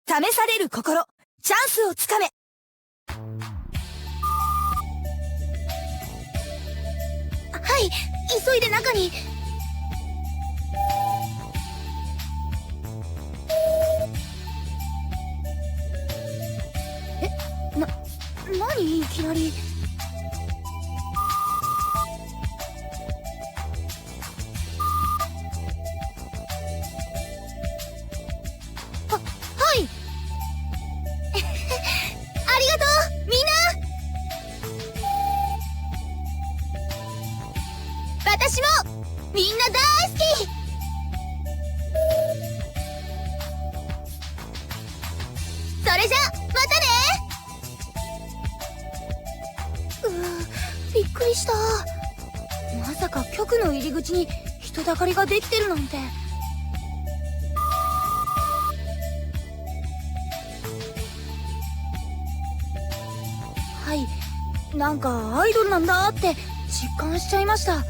試される心、チャンスをつかめ。はい、急いで中に。何いきなり。はいありがとうみんな。私もみんな大好き。それじゃまたね。びっくりした。まさか局の入り口に人だかりができてるなんて。はい、なんかアイドルなんだって実感しちゃいました。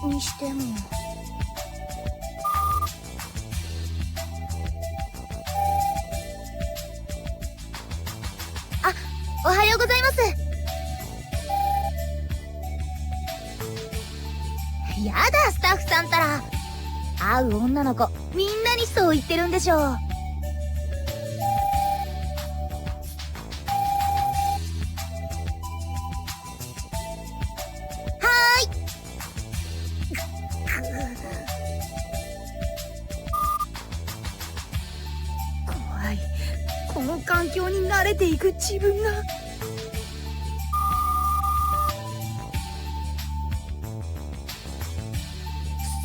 にしてもおはようございます。やだ、スタッフさんたら。会う女の子みんなにそう言ってるんでしょう。はーい。怖い。この環境に慣れていく自分が。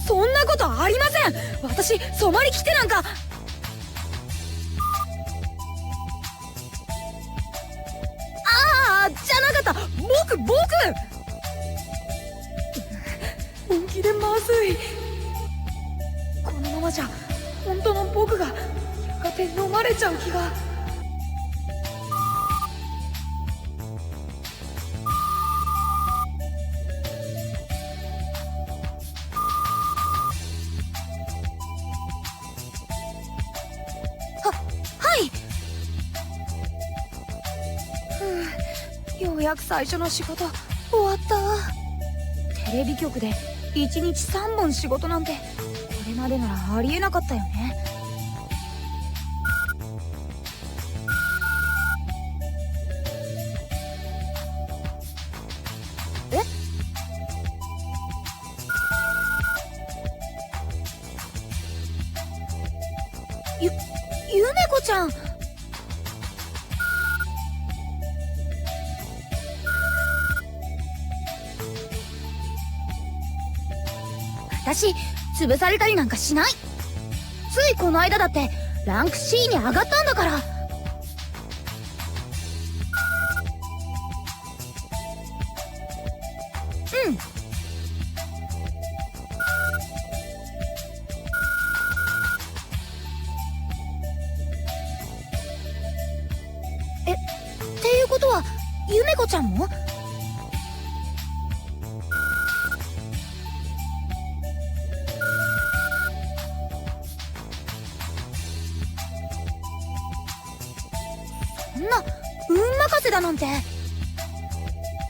そんなことありません。私染まりきってなんか。ああ、じゃなかった。僕本気でまずい。このままじゃ本当の僕がやがて飲まれちゃう気が。ようやく最初の仕事終わった。テレビ局で1日3本仕事なんてこれまでならありえなかったよね。ゆめこちゃん。私潰されたりなんかしない。ついこの間だってランク C に上がったんだから。うん。っていうことはゆめこちゃんも？そんな運任せだなんて。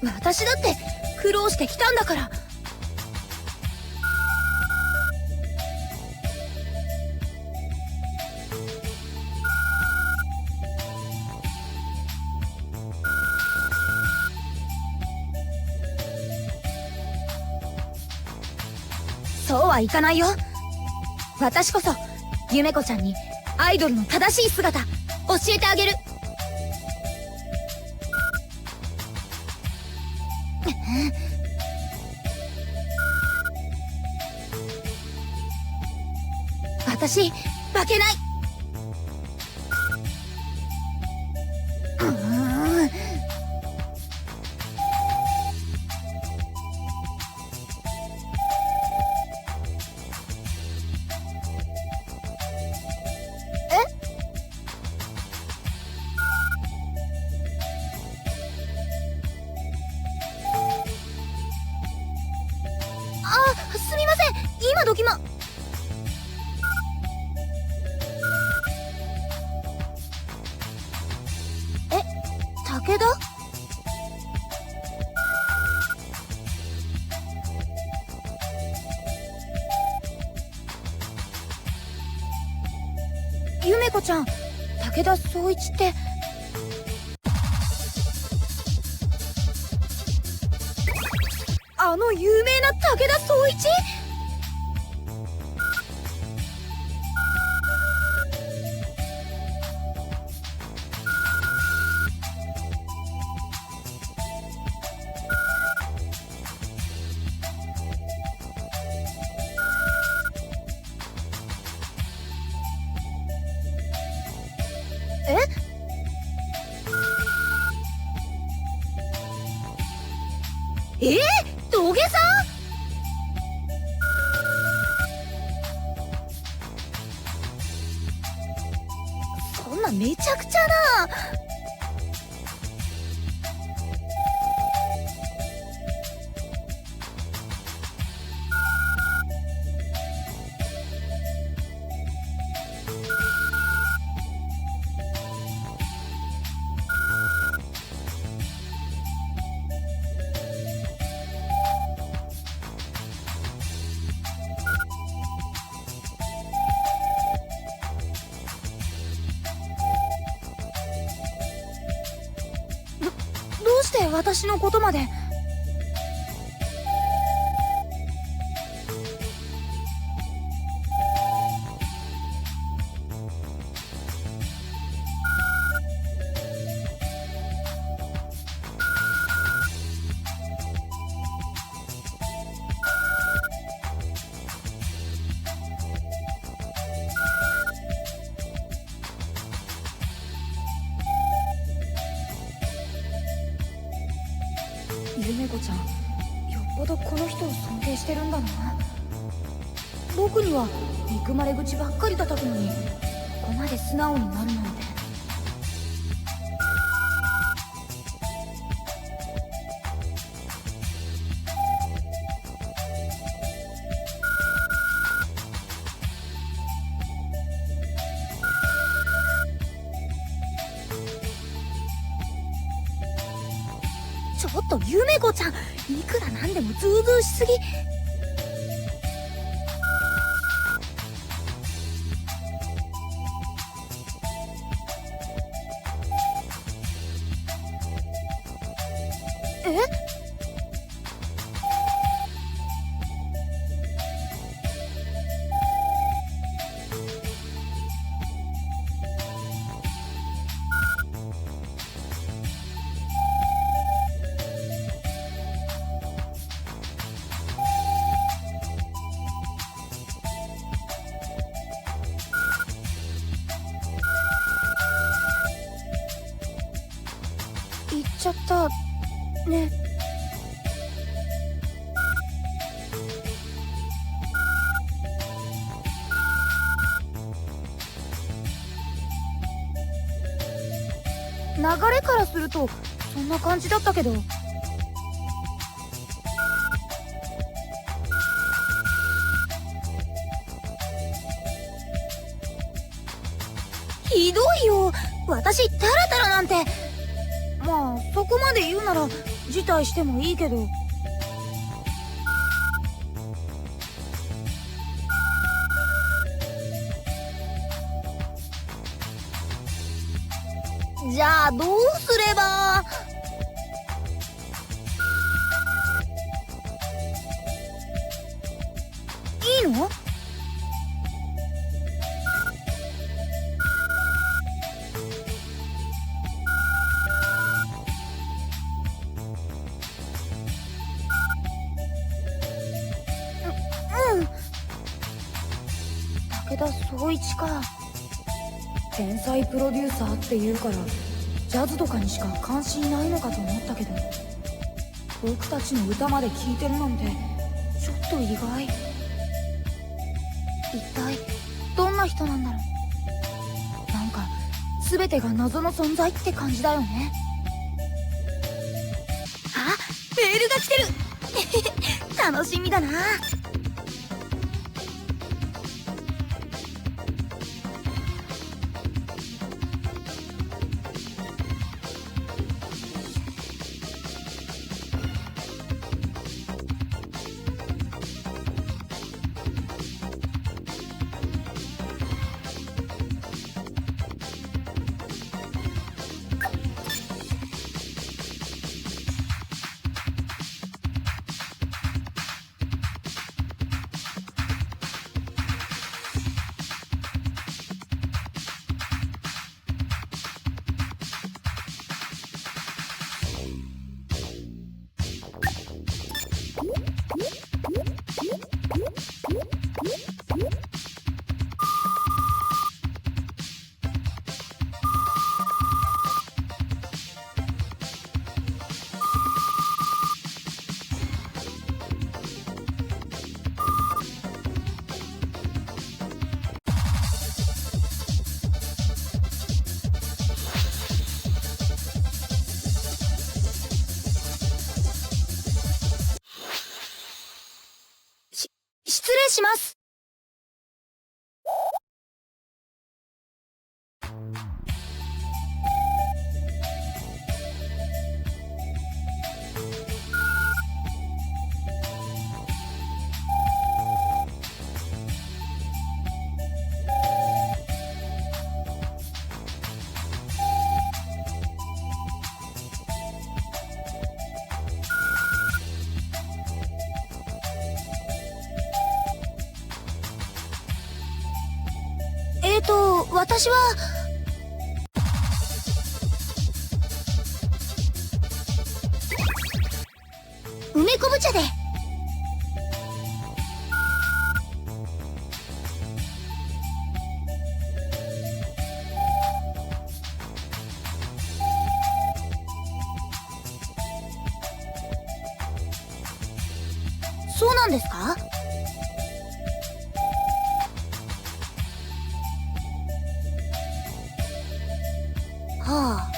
私だって苦労してきたんだから。そうはいかないよ。私こそゆめこちゃんにアイドルの正しい姿教えてあげる。私負けない。すみません、今時ま。めこちゃん、武田総一って。あの有名な武田総一？土下座？そんなめちゃくちゃな。どうして私のことまで。ゆめこちゃん、よっぽどこの人を尊敬してるんだな。僕には憎まれ口ばっかり叩くのに、ここまで素直になるなんて。ちょっとゆめこちゃん、いくらなんでもズうずうしすぎ。言っちゃったね。流れからするとそんな感じだったけど。ひどいよ、私タラタラなんて。まあそこまで言うなら辞退してもいいけど。じゃあどうすれば。いいの？武田総一か。天才プロデューサーって言うからジャズとかにしか関心ないのかと思ったけど、僕たちの歌まで聴いてるなんてちょっと意外。一体どんな人なんだろう。なんか全てが謎の存在って感じだよね。あ、メールが来てる楽しみだな。礼します。私は梅昆布茶で。そうなんですか？はあ。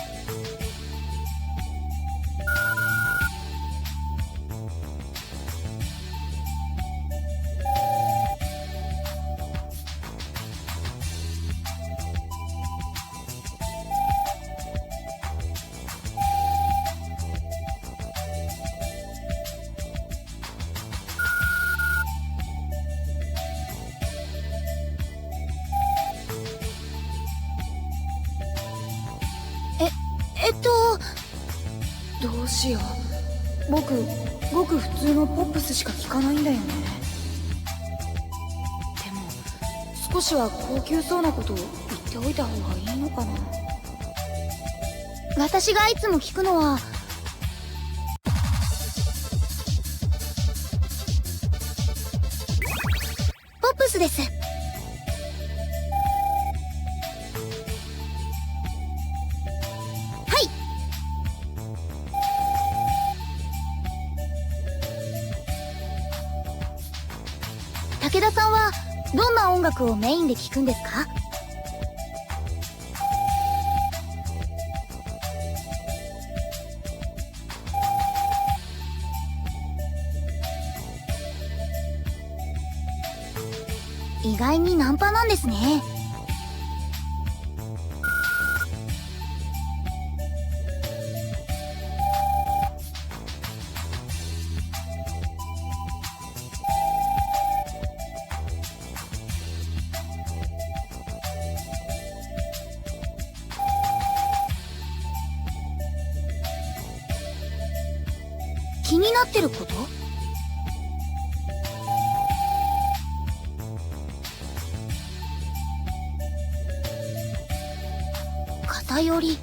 どうしよう。僕ごく普通のポップスしか聞かないんだよね。でも少しは高級そうなことを言っておいた方がいいのかな。私がいつも聞くのはポップスです。武田さんはどんな音楽をメインで聴くんですか？意外にナンパなんですね。気になってること？偏り。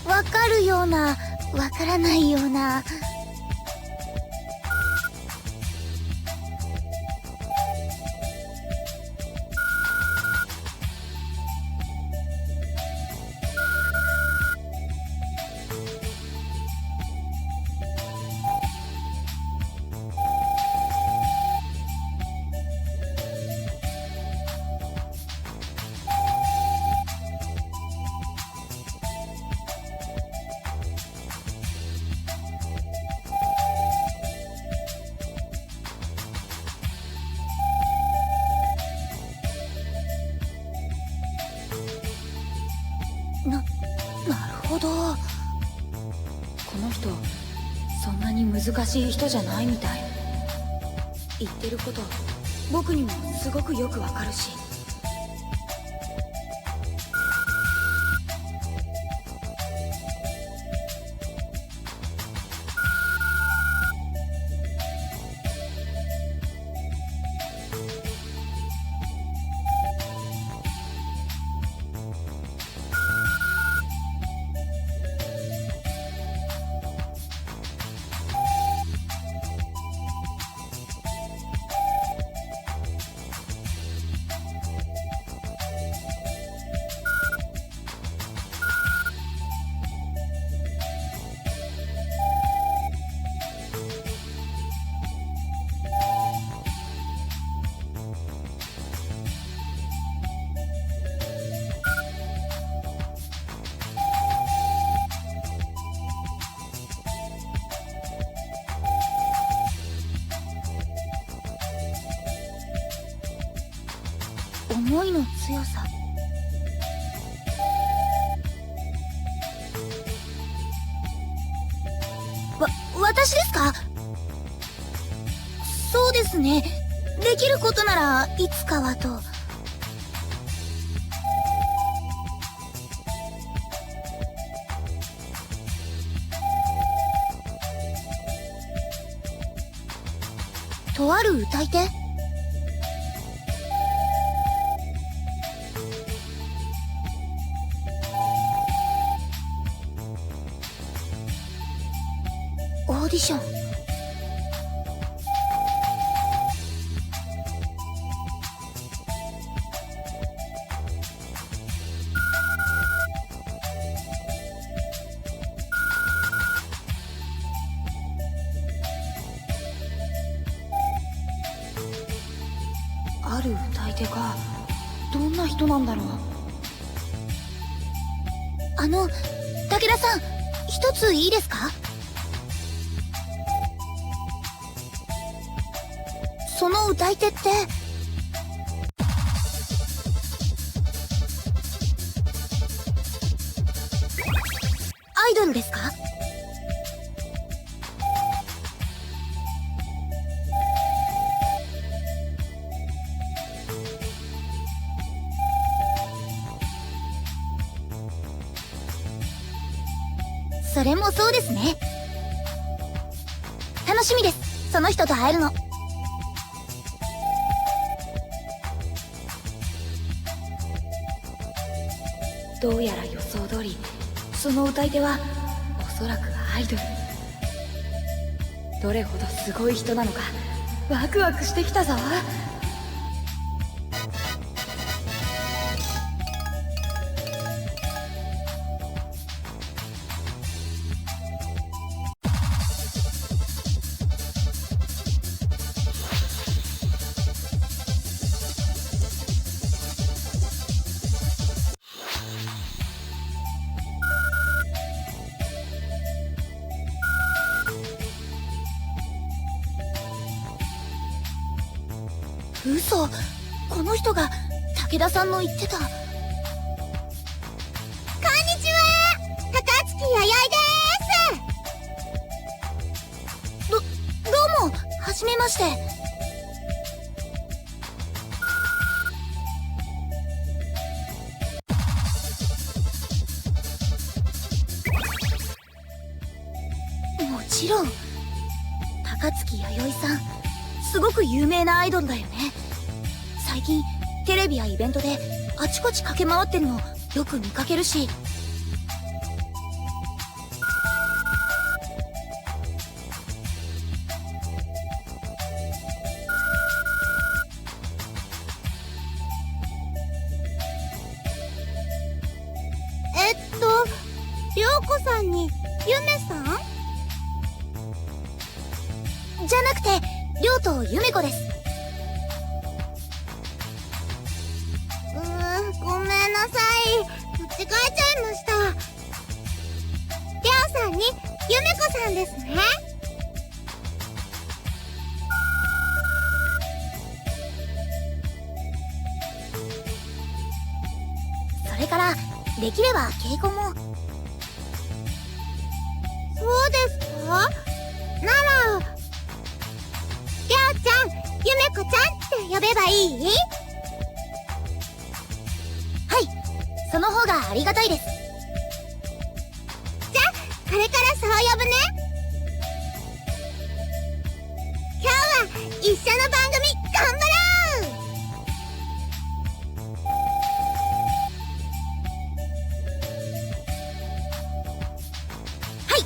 わかるような、わからないような。なるほど。この人そんなに難しい人じゃないみたい。言ってること僕にもすごくよくわかるし。私ですか？そうですね。できることならいつかはと。とある歌い手？オーディション。ある歌い手か。どんな人なんだろう。武田さん、一ついいですか？その歌い手ってアイドルですか？それもそうですね。楽しみです、その人と会えるの。どうやら予想通り、その歌い手はおそらくアイドル。どれほどすごい人なのかワクワクしてきたぞ。嘘、この人が武田さんの言ってた。こんにちは、高槻弥生です。どうも、はじめまして。もちろん、高槻弥生さん、すごく有名なアイドルだよね。最近テレビやイベントであちこち駆け回ってるのよく見かけるし。涼子さんにゆめさん？じゃなくて、涼とゆめ子です。ごめんなさい。間違えちゃいました。涼さんにゆめ子さんですね。それから、できれば敬語も。そうですか？なら、りょうちゃん、ゆめこちゃんって呼べばいい？はい、その方がありがたいです。じゃあ、これからそう呼ぶね。今日は一緒の番組頑張ろう。はい。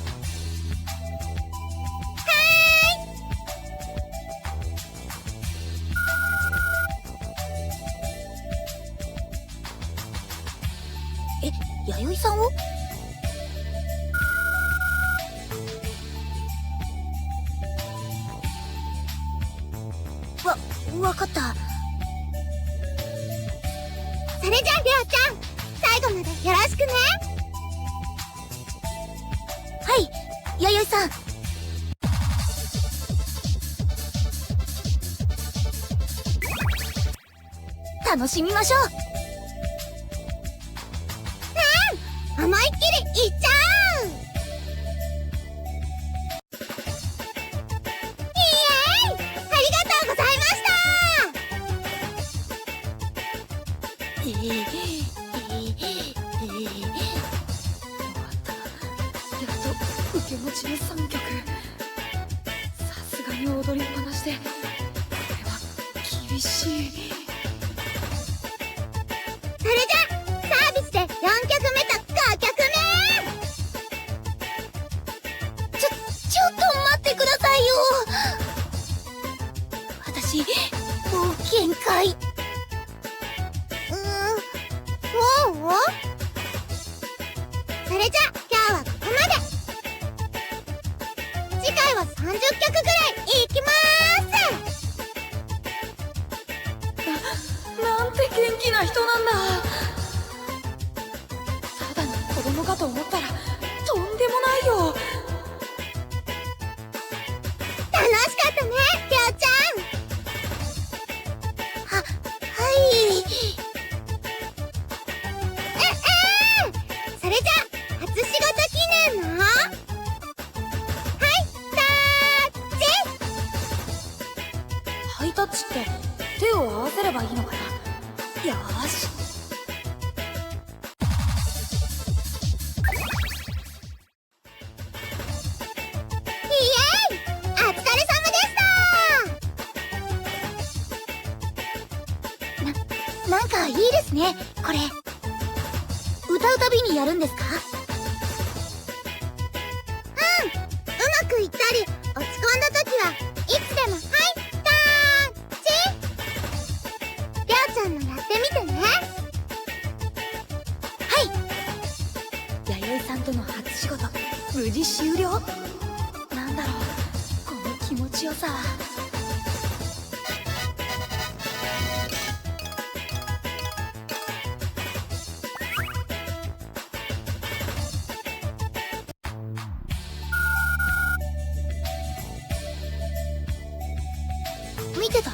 弥生さんを？わかった。それじゃあ、りょうちゃん、最後までよろしくね。はい、弥生さん。楽しみましょう。思いっきりいっちゃう。った。やっと受け持ちの3曲。さすがに踊りっぱなしでこれは厳しい。それじゃサービスで4曲目と5曲目。ちょっと待ってくださいよ。私もう限界。そう？それじゃ今日はここまで。次回は30曲ぐらいいきまなんて元気な人なんだ。ただの子供かと思ったらとんでもないよ。楽しかったね、りょうちゃん。はい。それじゃ初仕事記念のハイタッチって手を合わせればいいのかな。よーし。イエーイ、お疲れ様でした。なんかいいですね、これ。歌うたびにやるんですか？うまくいったり落ち込んだ時はいつでも「はいタッチ」。りょうちゃんもやってみてね。はい。弥生さんとの初仕事無事終了。なんだろうこの気持ちよさは。見てた？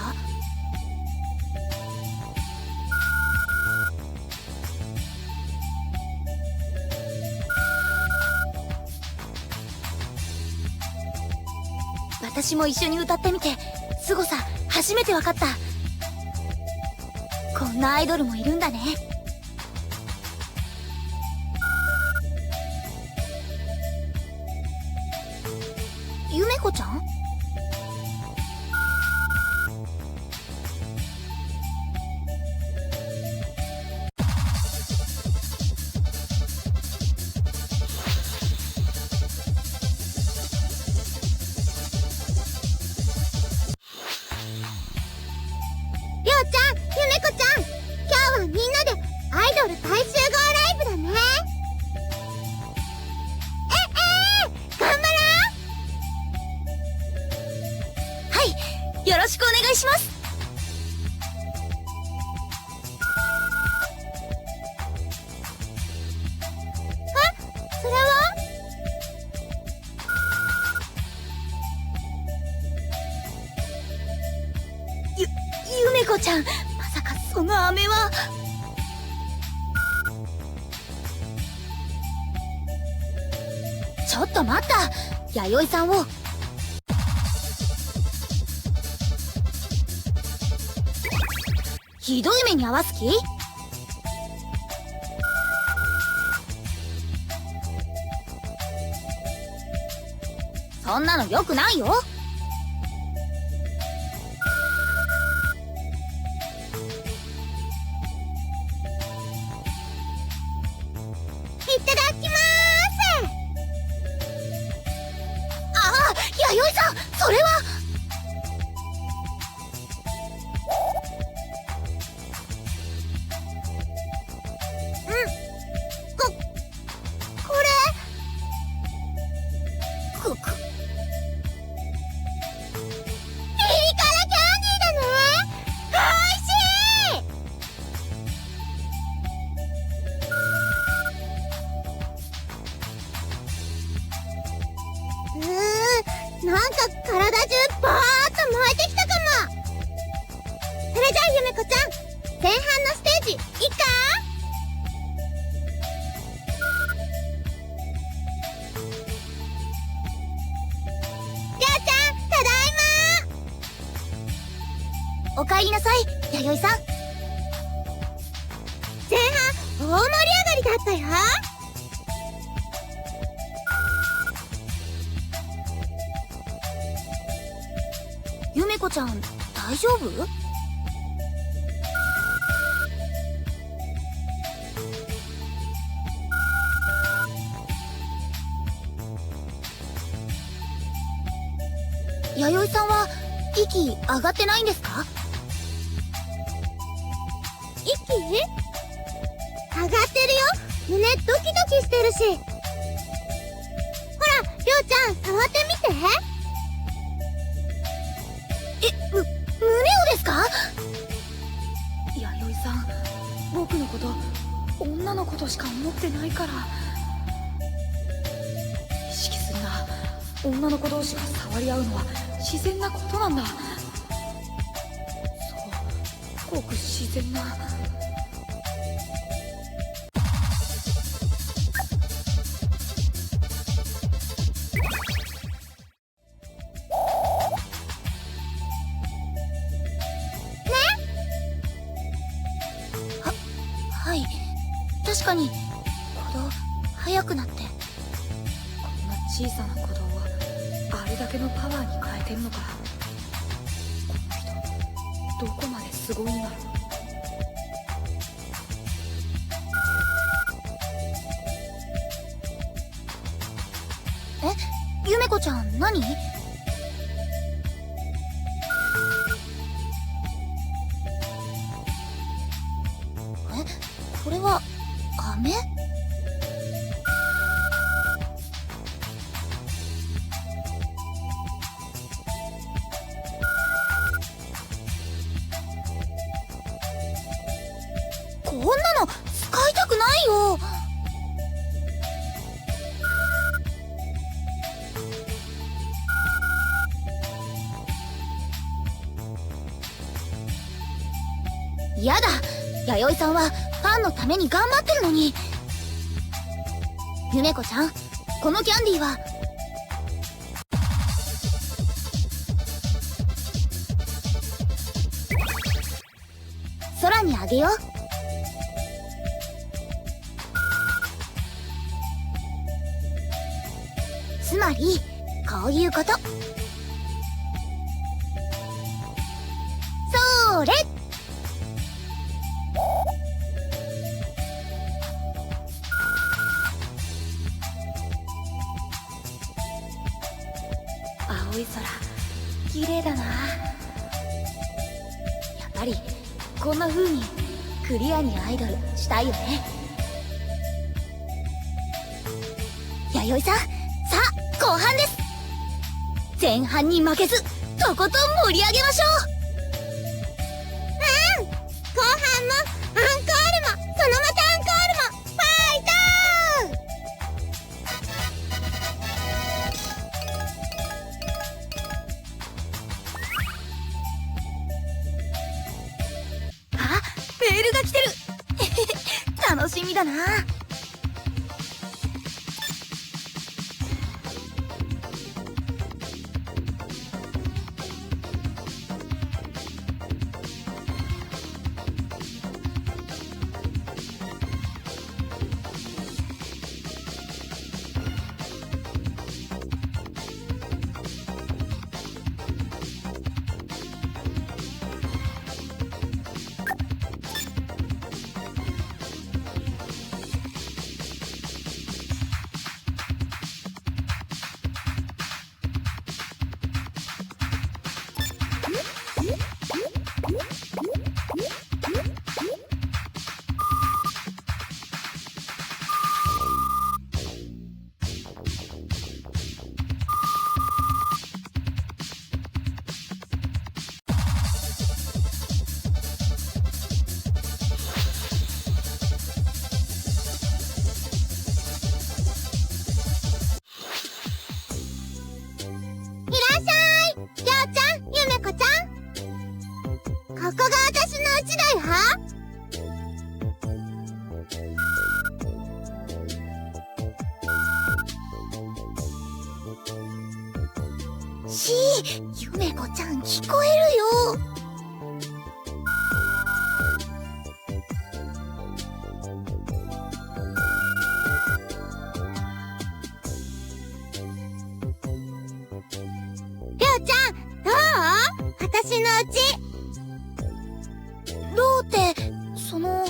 私も一緒に歌ってみて凄さ初めて分かった。こんなアイドルもいるんだね。ゆめこちゃん？りょうちゃん、ゆめこちゃん、今日はみんなでアイドル大集合ライブだね。頑張ろう。はい、よろしくお願いします。それは？ゆめこちゃん、まさかその飴は。ちょっと待った、弥生さんを。ひどい目に遭わす気？そんなの良くないよ。いただきまーす。弥生さん、それは。これピリ辛キャンディーだね。おいしい。なんか体中バーッと燃えてきたかも。それじゃあゆめこちゃん、前半のステージいっか。りょうちゃん、ただいま。おかえりなさい、弥生さん。前半大盛り上がりだったよ。ゆめこちゃん、大丈夫？弥生さんは息上がってないんですか？息？上がってるよ。胸ドキドキしてるし。ほら、りょうちゃん、触ってみて。胸をですか？弥生さん、僕のこと、女のことしか思ってないから。意識するな。女の子同士が触り合うのは自然なことなんだ。そう、ごく自然な。はい、確かに鼓動速くなって。こんな小さな鼓動をあれだけのパワーに変えてるのか。この人どこまですごいんだろう。ゆめこちゃん、何？これは飴？こんなの使いたくないよ。やだ、弥生さんはファンのために頑張ってるのに。ゆめこちゃん、このキャンディーは空にあげよう。つまりこういうこと。そーれ。青い空、綺麗だな。やっぱりこんな風にクリアにアイドルしたいよね。弥生さん、さあ後半です。前半に負けずとことん盛り上げましょう。後半もアンコールも、そのまたアンコールもファイトー。あ、メールが来てる。楽しみだな。ゆめこちゃん聞こえるよ。私のうち。どうって、その。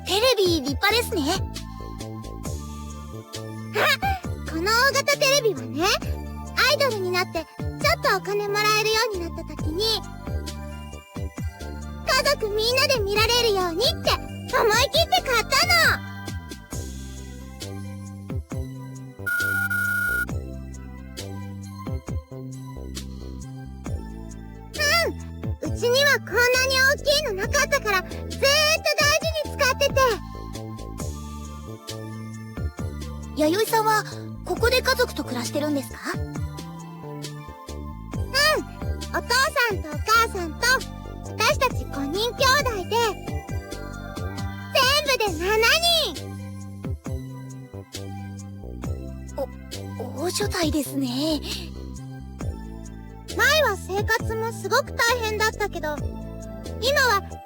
テレビ立派ですね。この大型テレビはね、アイドルになってちょっとお金もらえるようになった時に、家族みんなで見られるようにって思い切って買ったの。うちにはこんなに大きいのなかったから、ずーっと大事に使ってて。弥生さんはここで家族と暮らしてるんですか？お父さんとお母さんと私たち5人兄弟で、全部で7人。大所帯ですね。前は生活もすごく大変だったけど、今はかなり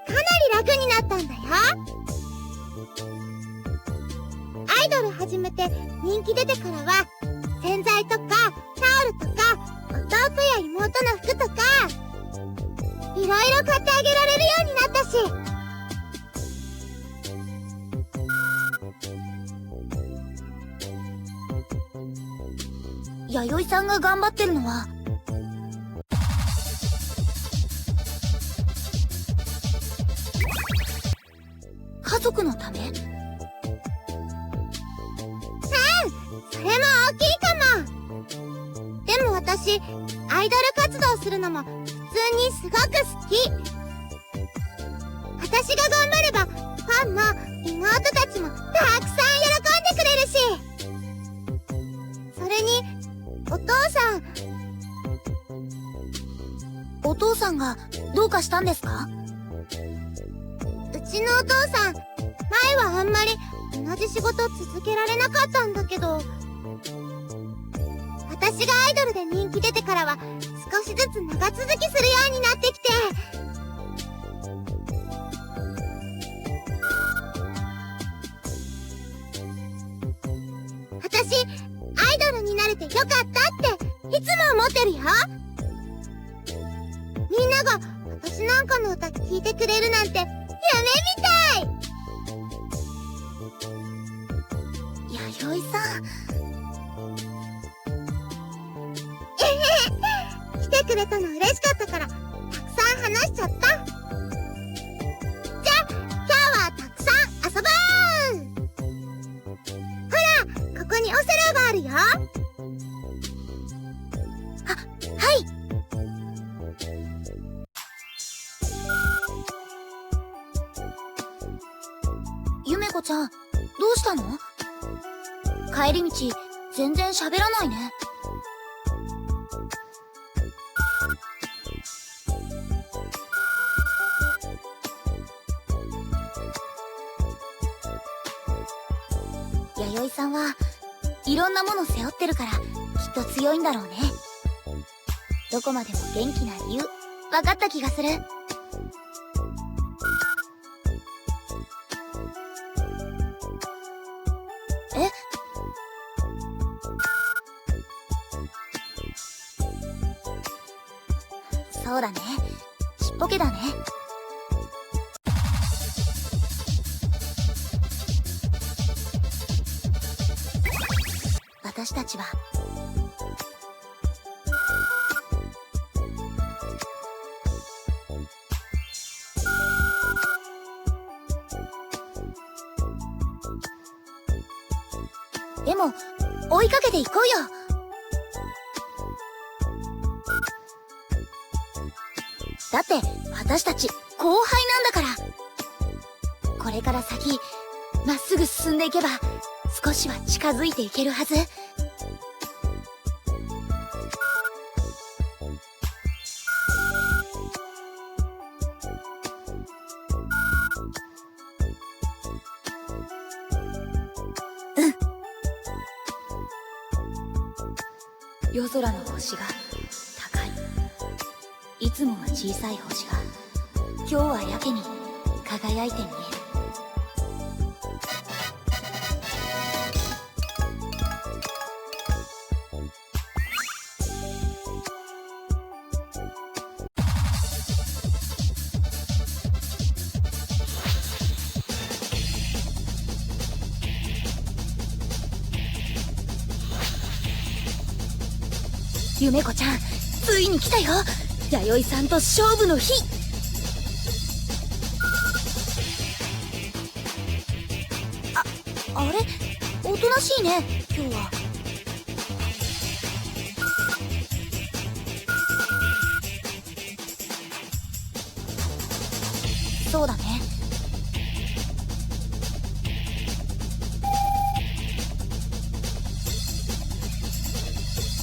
楽になったんだよ。アイドル始めて人気出てからは、洗剤とかタオルとか弟や妹の服とかいろいろ買ってあげられるようになったし。弥生さんが頑張ってるのは、家族のため？それも大きいかも。でも私、アイドル活動するのも普通にすごく好き。私が頑張れば、ファンも妹たちもたくさん喜んでくれるし。それに、お父さんがどうかしたんですか？うちのお父さん、前はあんまり同じ仕事続けられなかったんだけど、私がアイドルで人気出てからは少しずつ長続きするようになってきて。私、アイドルになれてよかったっていつも思ってるよ。みんなが私なんかの歌聴いてくれるなんて夢みたい。弥生さん。来てくれたの嬉しかったから、たくさん話しちゃった。じゃあ、今日はたくさん遊ぼう。ほら、ここにオセロがあるよ。はい。ゆめこちゃん、どうしたの？帰り道、全然喋らないね。弥生さんはいろんなもの背負ってるから、きっと強いんだろうね。どこまでも元気な理由、分かった気がする。え？そうだね。ちっぽけだね。私たちはでも追いかけていこうよ。だって私たち後輩なんだから。これから先まっすぐ進んでいけば少しは近づいていけるはず。夜空の星が高い。いつもは小さい星が今日はやけに輝いて見える。ゆめこちゃん、ついに来たよ。弥生さんと勝負の日。あれ、おとなしいね今日は。そうだね。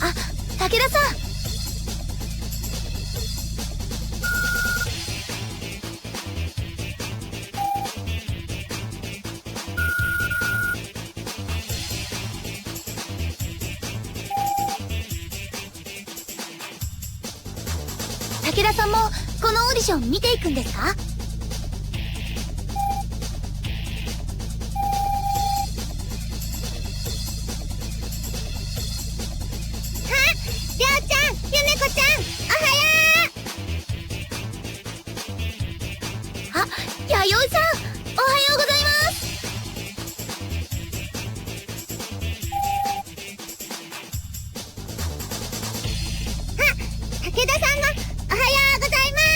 あ、武田さん。武田さんもこのオーディション見ていくんですか？りょうちゃん、ゆめこちゃん、おはよう。あ、弥生さん、おはようございます。武田さんもおはようございます。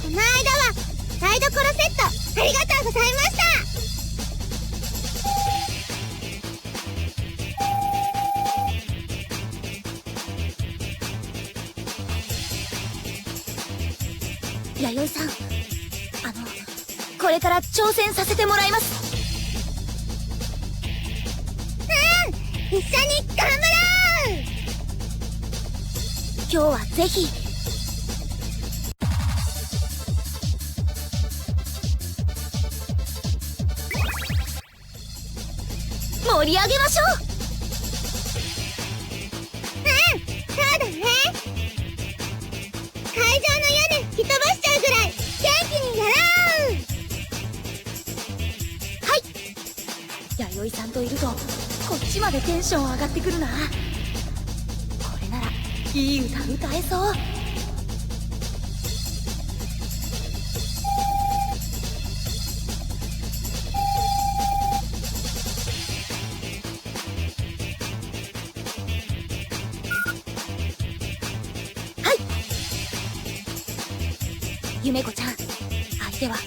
この間は台所セットありがとうございました。弥生さん、これから挑戦させてもらいます。一緒に頑張ろう。今日はぜひ盛り上げましょう。そうだね。会場の屋根吹き飛ばしちゃうぐらい元気にやろう。はい。弥生さんといるとこっちまでテンション上がってくるな。これならいい歌歌えそう。はい。ゆめこちゃん、相手は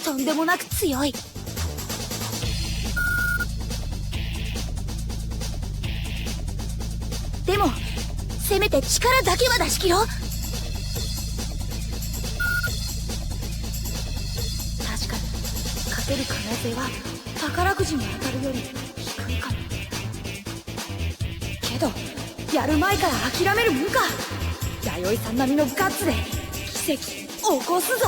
とんでもなく強い。でもせめて力だけは出し切ろう。確かに勝てる可能性は宝くじに当たるより低いかも。けどやる前から諦めるもんか。弥生さん並みのガッツで奇跡起こすぞ。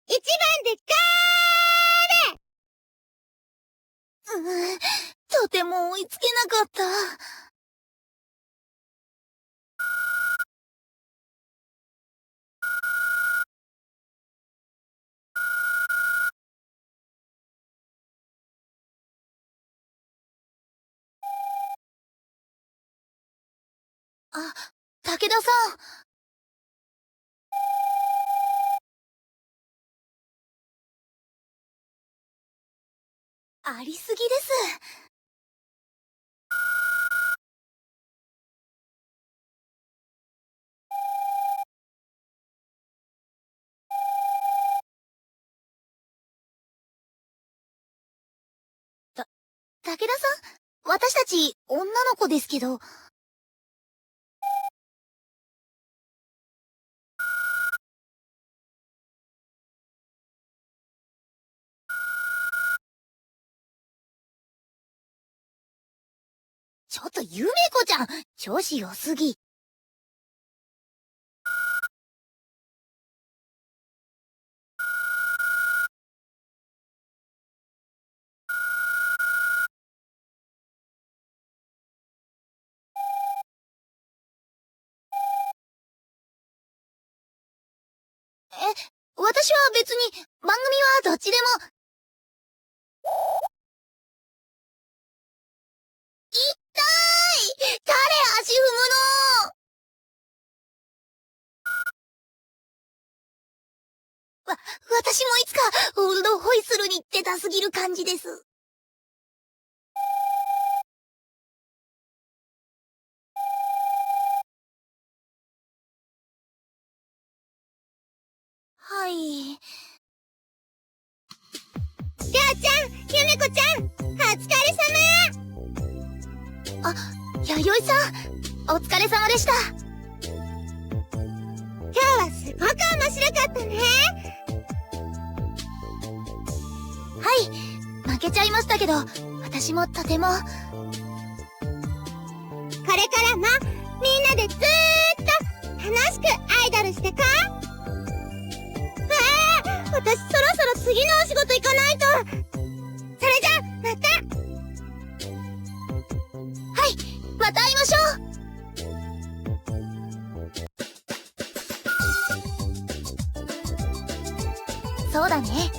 一番でゴール。とても追いつけなかった。あ、武田さん。ありすぎです。武田さん、私たち女の子ですけど。ちょっとゆめこちゃん、調子良すぎ。私は別に、番組はどっちでも。痛い！誰足踏むの？私もいつか、オールドホイッスルに出たすぎる感じです。はい。りょうちゃん、ゆめこちゃん、お疲れ様。あ、弥生さん、お疲れ様でした。今日はすごく面白かったね。はい、負けちゃいましたけど、私もとても。これからも、みんなでずーっと楽しくアイドルしてこう。私そろそろ次のお仕事行かないと。それじゃ、また。はい、また会いましょう。そうだね。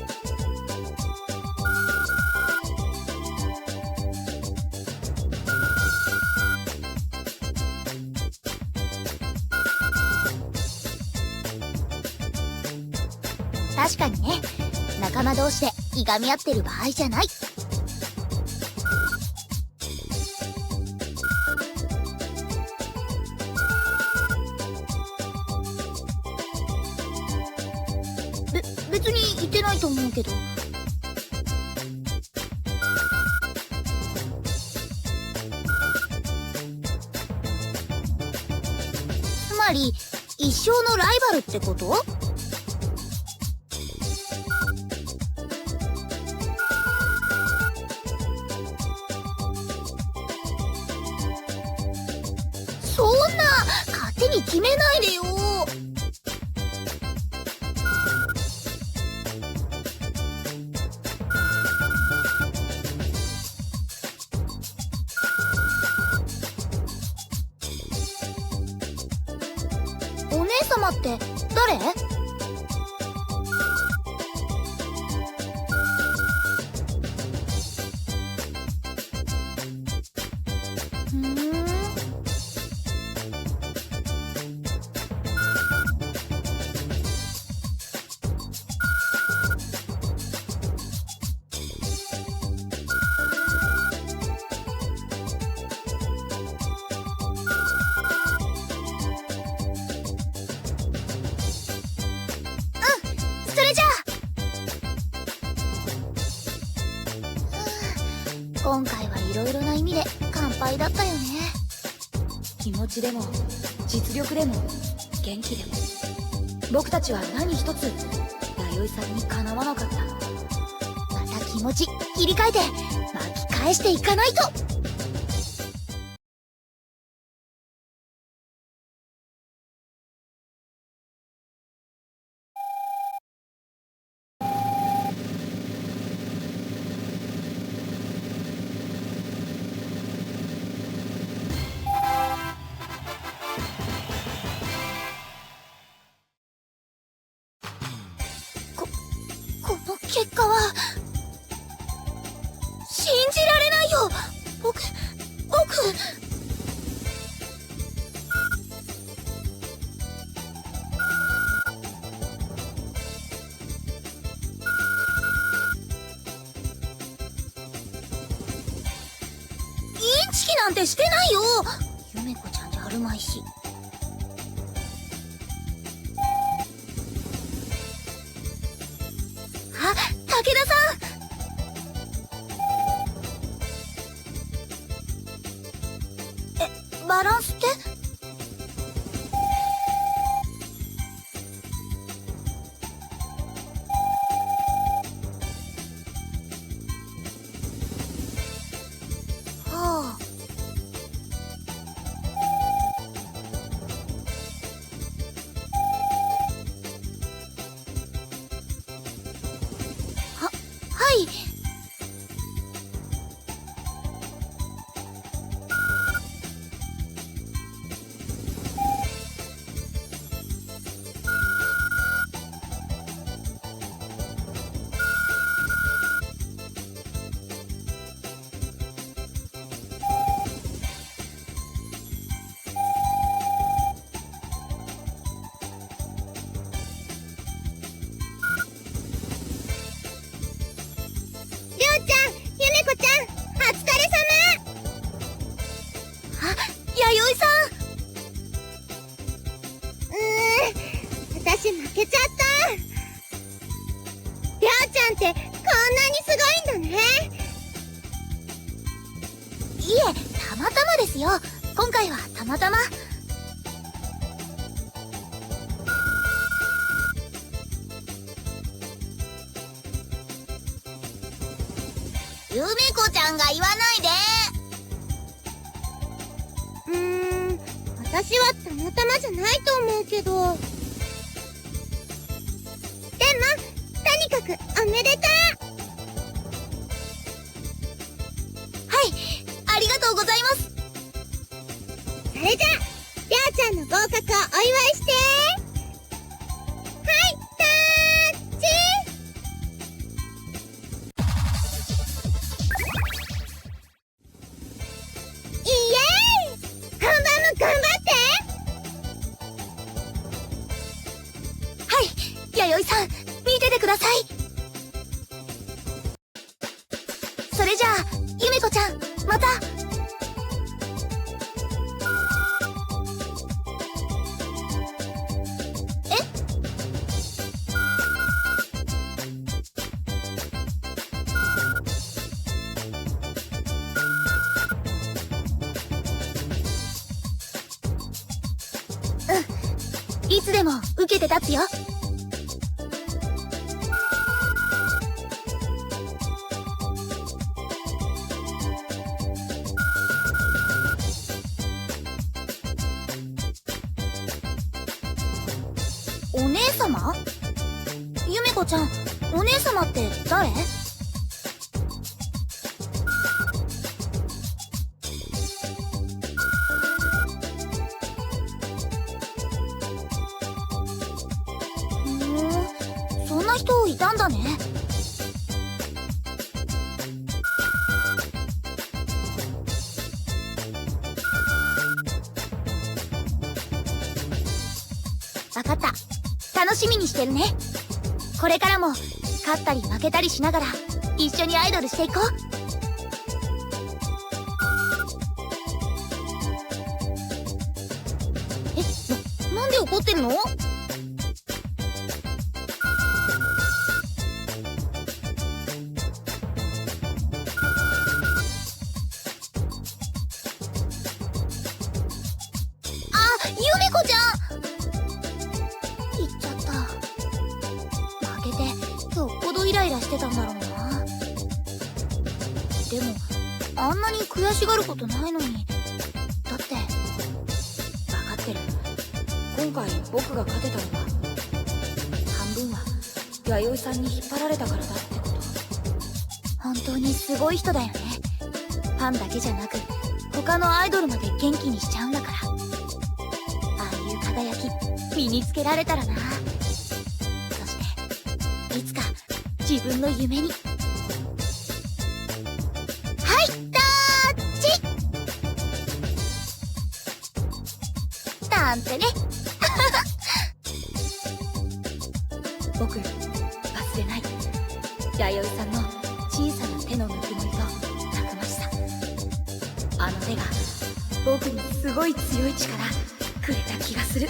確かにね、仲間同士でいがみ合ってる場合じゃない。別に言ってないと思うけど。つまり一生のライバルってこと？そんな勝手に決めないでよ。お姉様って誰？それじゃあ。今回はいろいろな意味で乾杯だったよね。気持ちでも実力でも元気でも僕たちは何一つ弥生さんにかなわなかった。また気持ち切り替えて巻き返していかないと。この結果は信じられないよ。僕インチキなんてしてないよ。ゆめこちゃんじゃあるまいし。あ、武田さん。バランスって？はあ。はい。んってこんなにすごいんだね。いえ、たまたまですよ。今回はたまたま。ゆめこちゃんが言わないで。私はたまたまじゃないと思うけど。でも、とにかくおめでとう。はい、ありがとうございます。それじゃあ、りょうちゃんの合格をお祝いして。はい、タッチ。イエーイ！本番も頑張って。はい、弥生さん、見ててください。それじゃあ、ゆめこちゃん、また。いつでも受けて立つよ。お姉様？ゆめこちゃん、お姉様って誰？そんな人いたんだね。わかった。楽しみにしてるね。これからも勝ったり負けたりしながら一緒にアイドルしていこう。なんで怒ってるの？ゆめこちゃん！言っちゃった。負けてよっぽどイライラしてたんだろうな。でもあんなに悔しがることないのに。だって分かってる。今回僕が勝てたのは半分は弥生さんに引っ張られたからだってこと。本当にすごい人だよね。ファンだけじゃなく他のアイドルまで元気にしちゃうんだから。ああいう輝き身につけられたらな。そしていつか自分の夢に。はいタッチなんてね。僕忘れない。弥生さんの小さな手のぬくもりとたくましさ。あの手が僕にすごい強い力くれた気がする。